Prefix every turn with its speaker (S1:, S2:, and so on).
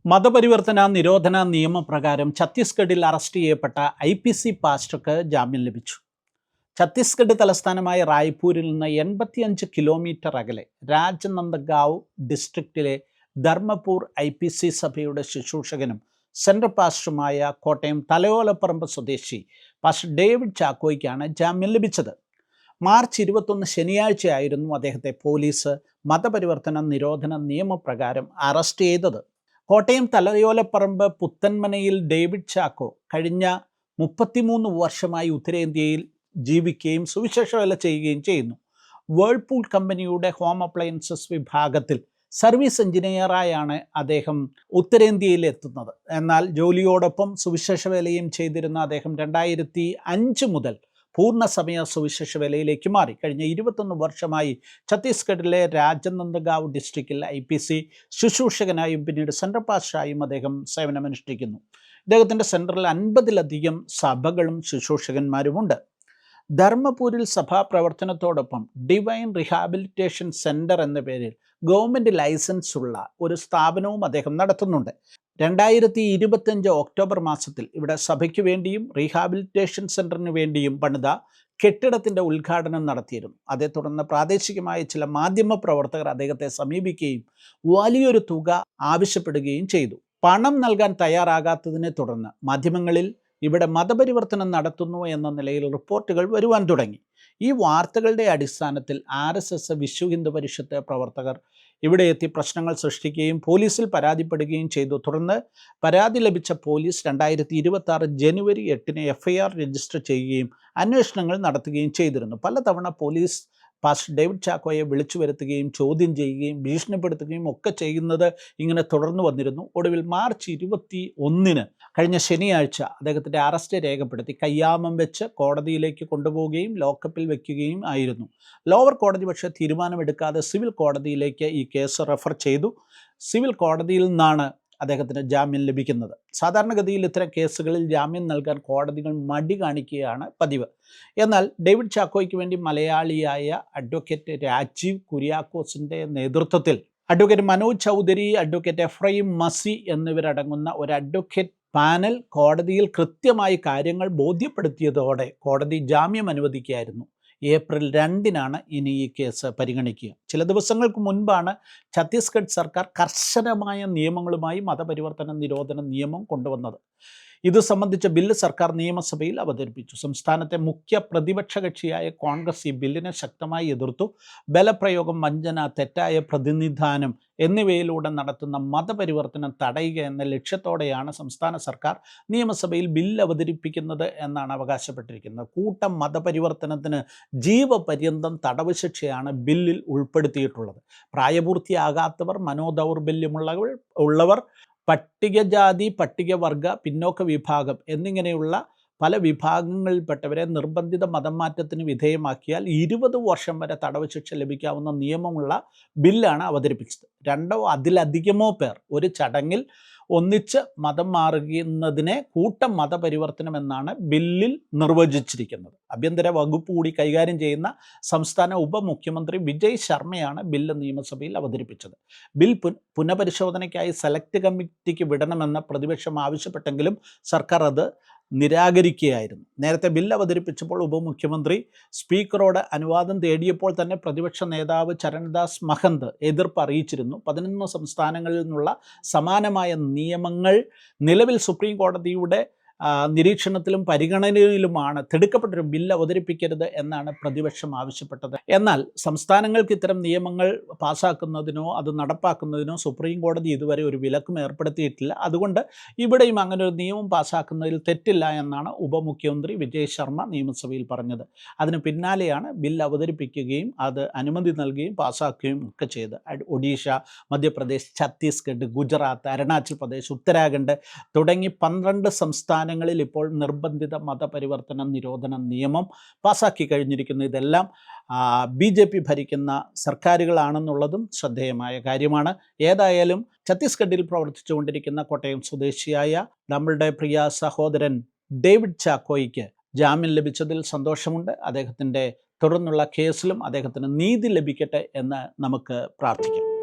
S1: മതപരിവർത്തന നിരോധന നിയമപ്രകാരം ഛത്തീസ്ഗഡിൽ അറസ്റ്റ് ചെയ്യപ്പെട്ട IPC പാസ്റ്റർക്ക് ജാമ്യം ലഭിച്ചു. ഛത്തീസ്ഗഡ് തലസ്ഥാനമായ റായ്പൂരിൽ നിന്ന് 85 കിലോമീറ്റർ അകലെ രാജനന്ദഗാവ് ഡിസ്ട്രിക്റ്റിലെ ധർമ്മപൂർ IPC സഭയുടെ ശുശ്രൂഷകനും സെൻട്രൽ പാസ്റ്ററുമായ കോട്ടയം തലയോലപ്പറമ്പ് സ്വദേശി പാസ്റ്റർ ഡേവിഡ് ചാക്കോയ്ക്കാണ് ജാമ്യം ലഭിച്ചത്. മാർച്ച് 21 ശനിയാഴ്ചയായിരുന്നു അദ്ദേഹത്തെ പോലീസ് മതപരിവർത്തന നിരോധന നിയമപ്രകാരം അറസ്റ്റ് ചെയ്തത്. കോട്ടയം തലയോലപ്പറമ്പ് പുത്തൻമനയിൽ ഡേവിഡ് ചാക്കോ കഴിഞ്ഞ 33 വർഷമായി ഉത്തരേന്ത്യയിൽ ജീവിക്കുകയും സുവിശേഷ വേല ചെയ്യുകയും ചെയ്യുന്നു. വേൾപൂൾ കമ്പനിയുടെ ഹോം അപ്ലയൻസസ് വിഭാഗത്തിൽ സർവീസ് എഞ്ചിനീയറായാണ് അദ്ദേഹം ഉത്തരേന്ത്യയിൽ എത്തുന്നത്. എന്നാൽ ജോലിയോടൊപ്പം സുവിശേഷ വേലയും ചെയ്തിരുന്ന അദ്ദേഹം 2005 മുതൽ പൂർണ്ണസമയ സുവിശേഷ വേലയിലേക്ക് മാറി. കഴിഞ്ഞ 21 വർഷമായി ഛത്തീസ്ഗഡിലെ രാജനന്ദഗാവ് ഡിസ്ട്രിക്റ്റിൽ IPC ശുശ്രൂഷകനായും പിന്നീട് സെൻട്രൽ പാസ്റ്ററായും അദ്ദേഹം സേവനമനുഷ്ഠിക്കുന്നു. ഇദ്ദേഹത്തിൻ്റെ സെൻറ്ററിൽ 50-ലധികം സഭകളും ശുശ്രൂഷകന്മാരുമുണ്ട്. ധർമ്മപൂരിൽ സഭാ പ്രവർത്തനത്തോടൊപ്പം ഡിവൈൻ റീഹാബിലിറ്റേഷൻ സെൻറ്റർ എന്ന പേരിൽ ഗവൺമെൻറ് ലൈസൻസ് ഉള്ള ഒരു സ്ഥാപനവും അദ്ദേഹം നടത്തുന്നുണ്ട്. 2025 ഒക്ടോബർ മാസത്തിൽ ഇവിടെ സഭയ്ക്ക് വേണ്ടിയും റീഹാബിലിറ്റേഷൻ സെൻറ്ററിന് വേണ്ടിയും പണിത കെട്ടിടത്തിൻ്റെ ഉദ്ഘാടനം നടത്തിയിരുന്നു. അതേ തുടർന്ന് പ്രാദേശികമായ ചില മാധ്യമ പ്രവർത്തകർ അദ്ദേഹത്തെ സമീപിക്കുകയും വലിയൊരു തുക ആവശ്യപ്പെടുകയും ചെയ്തു. പണം നൽകാൻ തയ്യാറാകാത്തതിനെ തുടർന്ന് മാധ്യമങ്ങളിൽ ഇവിടെ മതപരിവർത്തനം നടത്തുന്നു എന്ന നിലയിൽ റിപ്പോർട്ടുകൾ വരുവാൻ തുടങ്ങി. ഈ വാർത്തകളുടെ അടിസ്ഥാനത്തിൽ RSS വിശ്വ ഹിന്ദു പരിഷത്ത് പ്രവർത്തകർ ഇവിടെ എത്തി പ്രശ്നങ്ങൾ സൃഷ്ടിക്കുകയും പോലീസിൽ പരാതിപ്പെടുകയും ചെയ്തു. തുടർന്ന് പരാതി ലഭിച്ച പോലീസ് 2026 ജനുവരി 8 FIR രജിസ്റ്റർ ചെയ്യുകയും അന്വേഷണങ്ങൾ നടത്തുകയും ചെയ്തിരുന്നു. പലതവണ പോലീസ് പാസ്റ്റർ ഡേവിഡ് ചാക്കോയെ വിളിച്ചു വരുത്തുകയും ചോദ്യം ചെയ്യുകയും ഭീഷണിപ്പെടുത്തുകയും ഒക്കെ ചെയ്യുന്നത് ഇങ്ങനെ തുടർന്നു വന്നിരുന്നു. ഒടുവിൽ മാർച്ച് 21 കഴിഞ്ഞ ശനിയാഴ്ച അദ്ദേഹത്തിൻ്റെ അറസ്റ്റ് രേഖപ്പെടുത്തി കയ്യാമം വെച്ച് കോടതിയിലേക്ക് കൊണ്ടുപോവുകയും ലോക്കപ്പിൽ വയ്ക്കുകയും ആയിരുന്നു. ലോവർ കോടതി പക്ഷേ തീരുമാനമെടുക്കാതെ സിവിൽ കോടതിയിലേക്ക് ഈ കേസ് റെഫർ ചെയ്തു. സിവിൽ കോടതിയിൽ നിന്നാണ് അദ്ദേഹത്തിന് ജാമ്യം ലഭിക്കുന്നത്. സാധാരണഗതിയിൽ ഇത്തരം കേസുകളിൽ ജാമ്യം നൽകാൻ കോടതികൾ മടി കാണിക്കുകയാണ് പതിവ്. എന്നാൽ ഡേവിഡ് ചാക്കോയ്ക്ക് വേണ്ടി മലയാളിയായ അഡ്വക്കേറ്റ് രാജീവ് കുര്യാക്കോസിൻ്റെ നേതൃത്വത്തിൽ അഡ്വക്കേറ്റ് മനോജ് ചൗധരി, അഡ്വക്കേറ്റ് എഫ്രൈം മസി എന്നിവരടങ്ങുന്ന ഒരു അഡ്വക്കേറ്റ് പാനൽ കോടതിയിൽ കൃത്യമായി കാര്യങ്ങൾ ബോധ്യപ്പെടുത്തിയതോടെ കോടതി ജാമ്യം അനുവദിക്കുകയായിരുന്നു. ഏപ്രിൽ 2 ഇനി ഈ കേസ് പരിഗണിക്കുക. ചില ദിവസങ്ങൾക്ക് മുൻപാണ് ഛത്തീസ്ഗഡ് സർക്കാർ കർശനമായ നിയമങ്ങളുമായി മതപരിവർത്തന നിരോധന നിയമം കൊണ്ടുവന്നത്. ഇത് സംബന്ധിച്ച ബില്ല് സർക്കാർ നിയമസഭയിൽ അവതരിപ്പിച്ചു. സംസ്ഥാനത്തെ മുഖ്യ പ്രതിപക്ഷ കക്ഷിയായ കോൺഗ്രസ് ഈ ബില്ലിനെ ശക്തമായി എതിർത്തു. ബലപ്രയോഗം, വഞ്ചന, തെറ്റായ പ്രതിനിധാനം എന്നിവയിലൂടെ നടത്തുന്ന മതപരിവർത്തനം തടയുക എന്ന ലക്ഷ്യത്തോടെയാണ് സംസ്ഥാന സർക്കാർ നിയമസഭയിൽ ബില്ല് അവതരിപ്പിക്കുന്നത് എന്നാണ് അവകാശപ്പെട്ടിരിക്കുന്നത്. കൂട്ടം മതപരിവർത്തനത്തിന് ജീവപര്യന്തം തടവ് ശിക്ഷയാണ് ബില്ലിൽ ഉൾപ്പെടുത്തിയിട്ടുള്ളത്. പ്രായപൂർത്തിയാകാത്തവർ, മനോദൗർബല്യമുള്ളവർ, പട്ടികജാതി, പട്ടികവർഗ, പിന്നോക്ക വിഭാഗം എന്നിങ്ങനെയുള്ള പല വിഭാഗങ്ങളിൽപ്പെട്ടവരെ നിർബന്ധിത മതം മാറ്റത്തിന് വിധേയമാക്കിയാൽ 20 വർഷം വരെ തടവ് ശിക്ഷ ലഭിക്കാവുന്ന നിയമമുള്ള ബില്ലാണ് അവതരിപ്പിച്ചത്. 2 അതിലധികമോ പേർ ഒരു ചടങ്ങിൽ ഒന്നിച്ച് മതം മാറുന്നതിനെ കൂട്ടം മതപരിവർത്തനം എന്നാണ് ബില്ലിൽ നിർവചിച്ചിരിക്കുന്നത്. ആഭ്യന്തര വകുപ്പ് കൂടി കൈകാര്യം ചെയ്യുന്ന സംസ്ഥാന ഉപമുഖ്യമന്ത്രി വിജയ് ശർമ്മയാണ് ബില്ല് നിയമസഭയിൽ അവതരിപ്പിച്ചത്. ബിൽ പുനഃപരിശോധനയ്ക്കായി സെലക്ട് കമ്മിറ്റിക്ക് വിടണമെന്ന് പ്രതിപക്ഷം ആവശ്യപ്പെട്ടെങ്കിലും സർക്കാർ അത് നിരാകരിക്കുകയായിരുന്നു. നേരത്തെ ബില്ല് അവതരിപ്പിച്ചപ്പോൾ ഉപമുഖ്യമന്ത്രി സ്പീക്കറോട് അനുവാദം തേടിയപ്പോൾ തന്നെ പ്രതിപക്ഷ നേതാവ് ചരൺദാസ് മഹന്ത് എതിർപ്പ് അറിയിച്ചിരുന്നു. 11 സംസ്ഥാനങ്ങളിൽ നിന്നുള്ള സമാനമായ നിയമങ്ങൾ നിലവിൽ സുപ്രീം കോടതിയുടെ നിരീക്ഷണത്തിലും പരിഗണനയിലുമാണ്. തിടുക്കപ്പെട്ടൊരു ബില്ല് അവതരിപ്പിക്കരുത് എന്നാണ് പ്രതിപക്ഷം ആവശ്യപ്പെട്ടത്. എന്നാൽ സംസ്ഥാനങ്ങൾക്ക് ഇത്തരം നിയമങ്ങൾ പാസ്സാക്കുന്നതിനോ അത് നടപ്പാക്കുന്നതിനോ സുപ്രീം കോടതി ഇതുവരെ ഒരു വിലക്കും ഏർപ്പെടുത്തിയിട്ടില്ല. അതുകൊണ്ട് ഇവിടെയും അങ്ങനെ ഒരു നിയമം പാസ്സാക്കുന്നതിൽ തെറ്റില്ല എന്നാണ് ഉപമുഖ്യമന്ത്രി വിജയ് ശർമ്മ നിയമസഭയിൽ പറഞ്ഞത്. അതിന് പിന്നാലെയാണ് ബില്ല് അവതരിപ്പിക്കുകയും അത് അനുമതി നൽകുകയും പാസ്സാക്കുകയും ഒക്കെ ചെയ്ത്. ഒഡീഷ, മധ്യപ്രദേശ്, ഛത്തീസ്ഗഡ്, ഗുജറാത്ത്, അരുണാചൽ പ്രദേശ്, ഉത്തരാഖണ്ഡ് തുടങ്ങി 12 സംസ്ഥാനങ്ങളിൽ ഇപ്പോൾ നിർബന്ധിത മതപരിവർത്തന നിരോധന നിയമം പാസാക്കി കഴിഞ്ഞിരിക്കുന്നു. ഇതെല്ലാം BJP ഭരിക്കുന്ന സർക്കാരുകളാണെന്നുള്ളതും ശ്രദ്ധേയമായ കാര്യമാണ്. ഏതായാലും ഛത്തീസ്ഗഡിൽ പ്രവർത്തിച്ചുകൊണ്ടിരിക്കുന്ന കോട്ടയം സ്വദേശിയായ നമ്മളുടെ പ്രിയ സഹോദരൻ ഡേവിഡ് ചാക്കോയ്ക്ക് ജാമ്യം ലഭിച്ചതിൽ സന്തോഷമുണ്ട്. അദ്ദേഹത്തിൻ്റെ തുടർന്നുള്ള കേസിലും അദ്ദേഹത്തിന് നീതി ലഭിക്കട്ടെ എന്ന് നമുക്ക് പ്രാർത്ഥിക്കാം.